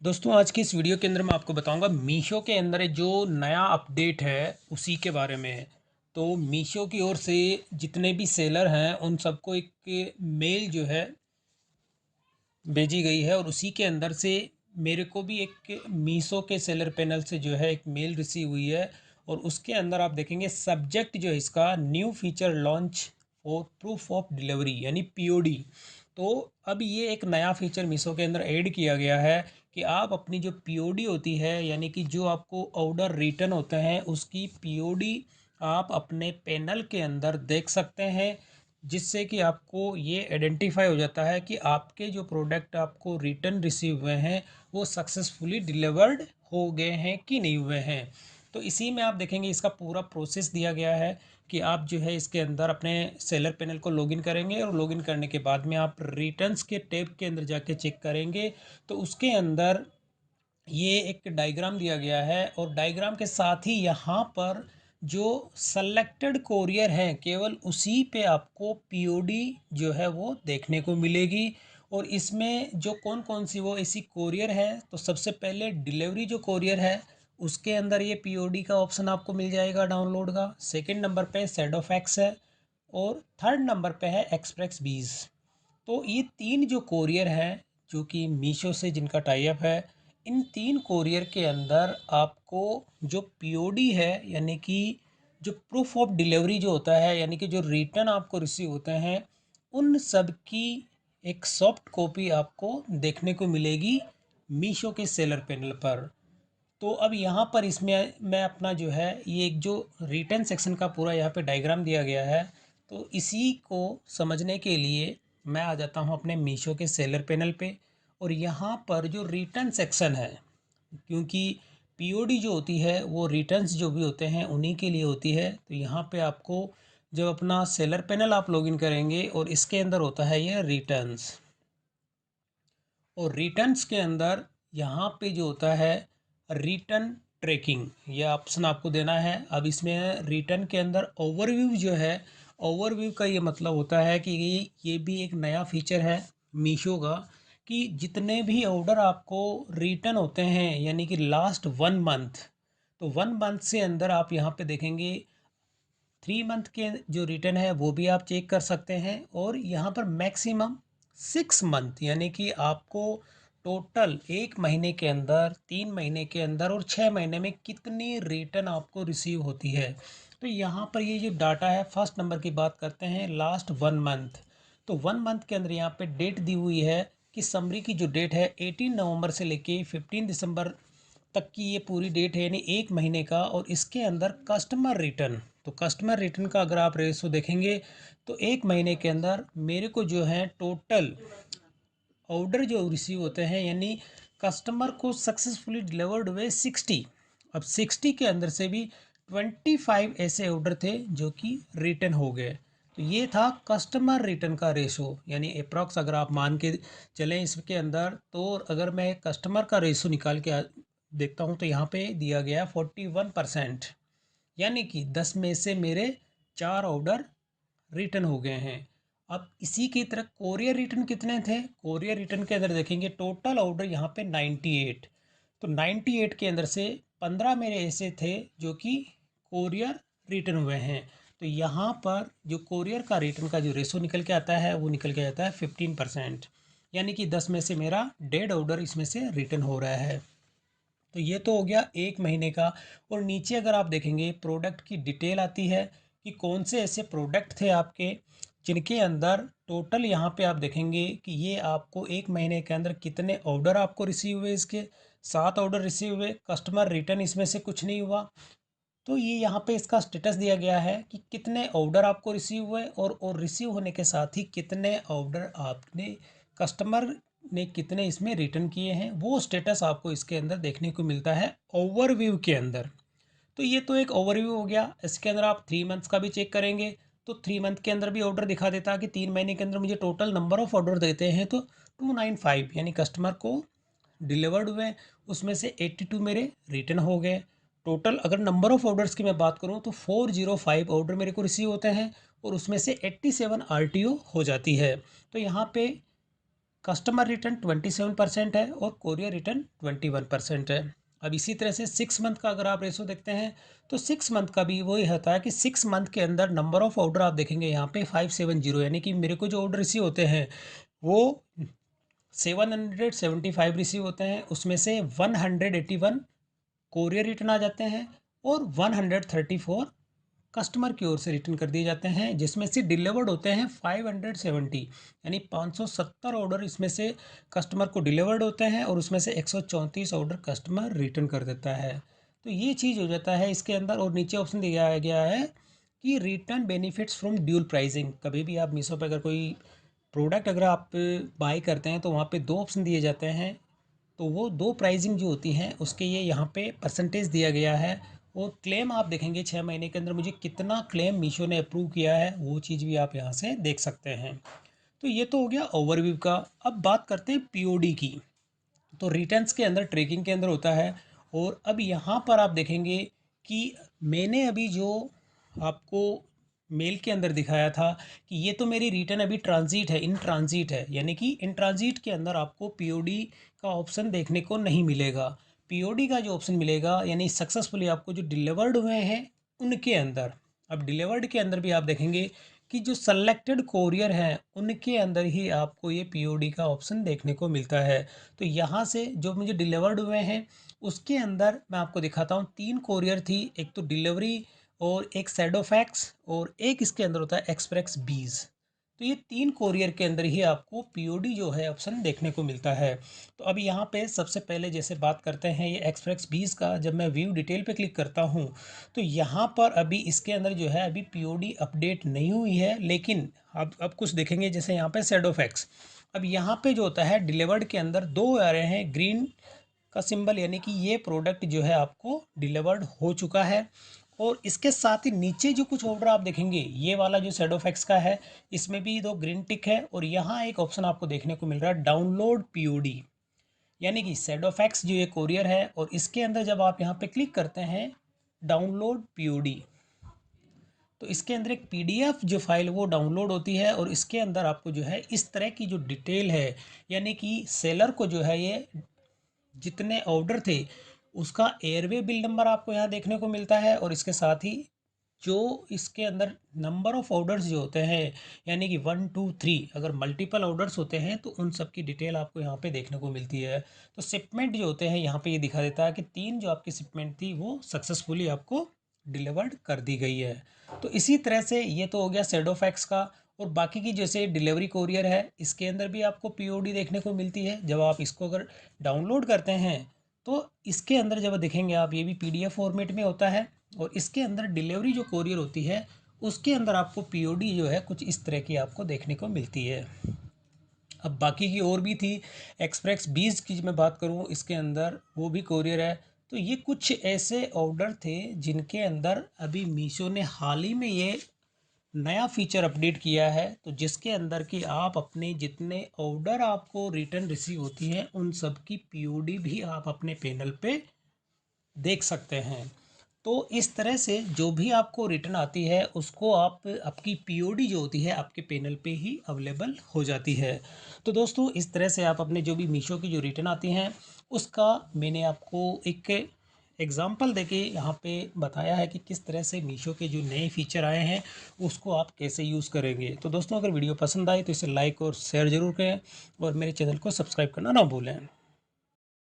दोस्तों आज की इस वीडियो के अंदर मैं आपको बताऊंगा मीशो के अंदर जो नया अपडेट है उसी के बारे में। तो मीशो की ओर से जितने भी सेलर हैं उन सबको एक मेल जो है भेजी गई है और उसी के अंदर से मेरे को भी एक मीशो के सेलर पैनल से जो है एक मेल रिसीव हुई है। और उसके अंदर आप देखेंगे सब्जेक्ट जो है इसका new feature launch for proof of delivery यानी पीओडी। तो अब ये एक नया फीचर मीशो के अंदर ऐड किया गया है कि आप अपनी जो पीओडी होती है यानी कि जो आपको ऑर्डर रिटर्न होते हैं उसकी पीओडी आप अपने पैनल के अंदर देख सकते हैं, जिससे कि आपको ये आइडेंटिफाई हो जाता है कि आपके जो प्रोडक्ट आपको रिटर्न रिसीव हुए हैं वो सक्सेसफुली डिलीवर्ड हो गए हैं कि नहीं हुए हैं। तो इसी में आप देखेंगे इसका पूरा प्रोसेस दिया गया है कि आप जो है इसके अंदर अपने सेलर पैनल को लॉगिन करेंगे और लॉगिन करने के बाद में आप रिटर्न्स के टैब के अंदर जाके चेक करेंगे। तो उसके अंदर ये एक डायग्राम दिया गया है और डायग्राम के साथ ही यहाँ पर जो सेलेक्टेड कोरियर हैं केवल उसी पे आपको पीओडी जो है वो देखने को मिलेगी। और इसमें जो कौन कौन सी वो ऐसी कोरियर है, तो सबसे पहले डिलीवरी जो कोरियर है उसके अंदर ये पीओडी का ऑप्शन आपको मिल जाएगा डाउनलोड का। सेकंड नंबर पे सैडोफैक्स है और थर्ड नंबर पे है एक्सप्रेस बीज। तो ये तीन जो कोरियर हैं जो कि मीशो से जिनका टाई अप है, इन तीन कोरियर के अंदर आपको जो पीओडी है यानी कि जो प्रूफ ऑफ डिलीवरी जो होता है यानी कि जो रिटर्न आपको रिसीव होते हैं उन सब की एक सॉफ्ट कॉपी आपको देखने को मिलेगी मीशो के सेलर पैनल पर। तो अब यहाँ पर इसमें मैं अपना जो है ये एक जो रिटर्न सेक्शन का पूरा यहाँ पे डायग्राम दिया गया है, तो इसी को समझने के लिए मैं आ जाता हूँ अपने मीशो के सेलर पैनल पे। और यहाँ पर जो रिटर्न सेक्शन है, क्योंकि पीओडी जो होती है वो रिटर्न्स जो भी होते हैं उन्हीं के लिए होती है, तो यहाँ पे आपको जब अपना सेलर पैनल आप लॉगिन करेंगे और इसके अंदर होता है ये रिटर्न्स। और रिटर्न्स के अंदर यहाँ पे जो होता है रिटर्न ट्रैकिंग, ये ऑप्शन आपको देना है। अब इसमें रिटर्न के अंदर ओवरव्यू जो है, ओवरव्यू का ये मतलब होता है कि ये भी एक नया फीचर है मीशो का कि जितने भी ऑर्डर आपको रिटर्न होते हैं यानी कि लास्ट 1 मंथ, तो 1 मंथ से अंदर आप यहाँ पे देखेंगे 3 मंथ के जो रिटर्न है वो भी आप चेक कर सकते हैं। और यहाँ पर मैक्सिमम 6 मंथ यानी कि आपको टोटल 1 महीने के अंदर, 3 महीने के अंदर और 6 महीने में कितनी रिटर्न आपको रिसीव होती है। तो यहाँ पर ये जो डाटा है, फर्स्ट नंबर की बात करते हैं लास्ट 1 मंथ। तो 1 मंथ के अंदर यहाँ पे डेट दी हुई है कि समरी की जो डेट है 18 नवंबर से लेके 15 दिसंबर तक की ये पूरी डेट है यानी 1 महीने का। और इसके अंदर कस्टमर रिटर्न, तो कस्टमर रिटर्न का अगर आप रेशो देखेंगे तो 1 महीने के अंदर मेरे को जो है टोटल ऑर्डर जो रिसीव होते हैं यानी कस्टमर को सक्सेसफुली डिलीवर्ड हुए 60। अब 60 के अंदर से भी 25 ऐसे ऑर्डर थे जो कि रिटर्न हो गए। तो ये था कस्टमर रिटर्न का रेशो यानी अप्रॉक्स अगर आप मान के चलें इसके अंदर, तो अगर मैं कस्टमर का रेशो निकाल के देखता हूँ तो यहाँ पे दिया गया 41%, यानी कि 10 में से मेरे 4 ऑर्डर रिटर्न हो गए हैं। अब इसी की तरह कोरियर रिटर्न कितने थे, कोरियर रिटर्न के अंदर देखेंगे टोटल ऑर्डर यहाँ पे 98। तो 98 के अंदर से 15 मेरे ऐसे थे जो कि कोरियर रिटर्न हुए हैं। तो यहाँ पर जो कोरियर का रिटर्न का जो रेशो निकल के आता है वो निकल के आता है 15%, यानी कि 10 में से मेरा 1.5 ऑर्डर इसमें से रिटर्न हो रहा है। तो ये तो हो गया 1 महीने का। और नीचे अगर आप देखेंगे प्रोडक्ट की डिटेल आती है कि कौन से ऐसे प्रोडक्ट थे आपके जिनके अंदर टोटल यहाँ पे आप देखेंगे कि ये आपको 1 महीने के अंदर कितने ऑर्डर आपको रिसीव हुए, इसके 7 ऑर्डर रिसीव हुए, कस्टमर रिटर्न इसमें से कुछ नहीं हुआ। तो ये यहाँ पे इसका स्टेटस दिया गया है कि कितने ऑर्डर आपको रिसीव हुए और रिसीव होने के साथ ही कितने ऑर्डर आपने कस्टमर ने कितने इसमें रिटर्न किए हैं, वो स्टेटस आपको इसके अंदर देखने को मिलता है ओवरव्यू के अंदर। तो ये तो एक ओवरव्यू हो गया। इसके अंदर आप 3 मंथ्स का भी चेक करेंगे तो 3 मंथ के अंदर भी ऑर्डर दिखा देता है कि 3 महीने के अंदर मुझे टोटल नंबर ऑफ ऑर्डर देते हैं तो 295 यानी कस्टमर को डिलीवर्ड हुए, उसमें से 82 मेरे रिटर्न हो गए। टोटल अगर नंबर ऑफ़ ऑर्डर्स की मैं बात करूँ तो 405 ऑर्डर मेरे को रिसीव होते हैं और उसमें से 87 आरटीओ हो जाती है। तो यहाँ पे कस्टमर रिटर्न 27% है और कोरियर रिटर्न 21% है। अब इसी तरह से 6 मंथ का अगर आप रेशो देखते हैं तो 6 मंथ का भी वही होता है कि 6 मंथ के अंदर नंबर ऑफ़ ऑर्डर आप देखेंगे यहाँ पे 570, यानी कि मेरे को जो ऑर्डर रिसीव होते हैं वो 775 रिसीव होते हैं, उसमें से 181 कोरियर रिटर्न आ जाते हैं और 134 कस्टमर की ओर से रिटर्न कर दिए जाते हैं, जिसमें से डिलीवर्ड होते हैं 570, यानी 570 ऑर्डर इसमें से कस्टमर को डिलीवर्ड होते हैं और उसमें से 134 ऑर्डर कस्टमर रिटर्न कर देता है। तो ये चीज़ हो जाता है इसके अंदर। और नीचे ऑप्शन दिया गया है कि return benefits from dual pricing. कभी भी आप मीशो पर अगर कोई प्रोडक्ट अगर आप बाई करते हैं तो वहाँ पे 2 ऑप्शन दिए जाते हैं, तो वो 2 प्राइसिंग जो होती हैं उसके ये यहाँ पे परसेंटेज दिया गया है। और क्लेम आप देखेंगे 6 महीने के अंदर मुझे कितना क्लेम मीशो ने अप्रूव किया है, वो चीज़ भी आप यहाँ से देख सकते हैं। तो ये तो हो गया ओवरव्यू का। अब बात करते हैं पीओडी की। तो रिटर्न्स के अंदर ट्रैकिंग के अंदर होता है। और अब यहाँ पर आप देखेंगे कि मैंने अभी जो आपको मेल के अंदर दिखाया था कि ये तो मेरी रिटर्न अभी ट्रांजिट है, इन ट्रांजिट है, यानी कि इन ट्रांजिट के अंदर आपको पीओडी का ऑप्शन देखने को नहीं मिलेगा। पीओडी का जो ऑप्शन मिलेगा यानी सक्सेसफुली आपको जो डिलीवर्ड हुए हैं उनके अंदर। अब डिलीवर्ड के अंदर भी आप देखेंगे कि जो सेलेक्टेड कोरियर हैं उनके अंदर ही आपको ये पीओडी का ऑप्शन देखने को मिलता है। तो यहाँ से जो मुझे डिलीवर्ड हुए हैं उसके अंदर मैं आपको दिखाता हूँ, 3 कोरियर थी, एक तो डिलीवरी और एक सैडोफैक्स और एक इसके अंदर होता है एक्सप्रेस बीज। तो ये 3 कोरियर के अंदर ही आपको पीओडी जो है ऑप्शन देखने को मिलता है। तो अब यहाँ पे सबसे पहले जैसे बात करते हैं ये एक्सप्रेस बीज का, जब मैं व्यू डिटेल पे क्लिक करता हूँ तो यहाँ पर अभी इसके अंदर जो है अभी पीओडी अपडेट नहीं हुई है। लेकिन अब कुछ देखेंगे जैसे यहाँ पे सैडोफैक्स। अब यहाँ पे जो होता है डिलीवर्ड के अंदर 2 आ रहे हैं ग्रीन का सिंबल, यानी कि ये प्रोडक्ट जो है आपको डिलीवर्ड हो चुका है। और इसके साथ ही नीचे जो कुछ ऑर्डर आप देखेंगे ये वाला जो सैडोफैक्स का है इसमें भी 2 ग्रीन टिक है और यहाँ एक ऑप्शन आपको देखने को मिल रहा है डाउनलोड पीओडी, यानी कि सैडोफैक्स जो ये कोरियर है और इसके अंदर जब आप यहाँ पे क्लिक करते हैं डाउनलोड पीओडी तो इसके अंदर एक पीडीएफ जो फाइल वो डाउनलोड होती है और इसके अंदर आपको जो है इस तरह की जो डिटेल है, यानी कि सेलर को जो है ये जितने ऑर्डर थे उसका एयरवे बिल नंबर आपको यहाँ देखने को मिलता है और इसके साथ ही जो इसके अंदर नंबर ऑफ़ ऑर्डर्स जो होते हैं, यानी कि 1 2 3 अगर मल्टीपल ऑर्डर्स होते हैं तो उन सब की डिटेल आपको यहाँ पे देखने को मिलती है। तो शिपमेंट जो होते हैं यहाँ पे ये दिखा देता है कि 3 जो आपकी शिपमेंट थी वो सक्सेसफुली आपको डिलीवर्ड कर दी गई है। तो इसी तरह से ये तो हो गया सैडोफैक्स का। और बाकी की जैसे डिलीवरी कोरियर है इसके अंदर भी आपको पीओडी देखने को मिलती है। जब आप इसको अगर डाउनलोड करते हैं तो इसके अंदर जब देखेंगे आप ये भी पीडीएफ फॉर्मेट में होता है और इसके अंदर डिलीवरी जो कोरियर होती है उसके अंदर आपको पीओडी जो है कुछ इस तरह की आपको देखने को मिलती है। अब बाकी की और भी थी, एक्सप्रेस बीज की मैं बात करूँ इसके अंदर वो भी कोरियर है। तो ये कुछ ऐसे ऑर्डर थे जिनके अंदर अभी मीशो ने हाल ही में ये नया फीचर अपडेट किया है, तो जिसके अंदर कि आप अपने जितने ऑर्डर आपको रिटर्न रिसीव होती हैं उन सब की पीओडी भी आप अपने पैनल पे देख सकते हैं। तो इस तरह से जो भी आपको रिटर्न आती है उसको आप आपकी पीओडी जो होती है आपके पैनल पे ही अवेलेबल हो जाती है। तो दोस्तों इस तरह से आप अपने जो भी मीशो की जो रिटर्न आती हैं उसका मैंने आपको एक एग्ज़ाम्पल देके यहाँ पे बताया है कि किस तरह से मीशो के जो नए फीचर आए हैं उसको आप कैसे यूज़ करेंगे। तो दोस्तों अगर वीडियो पसंद आए तो इसे लाइक और शेयर ज़रूर करें और मेरे चैनल को सब्सक्राइब करना ना भूलें।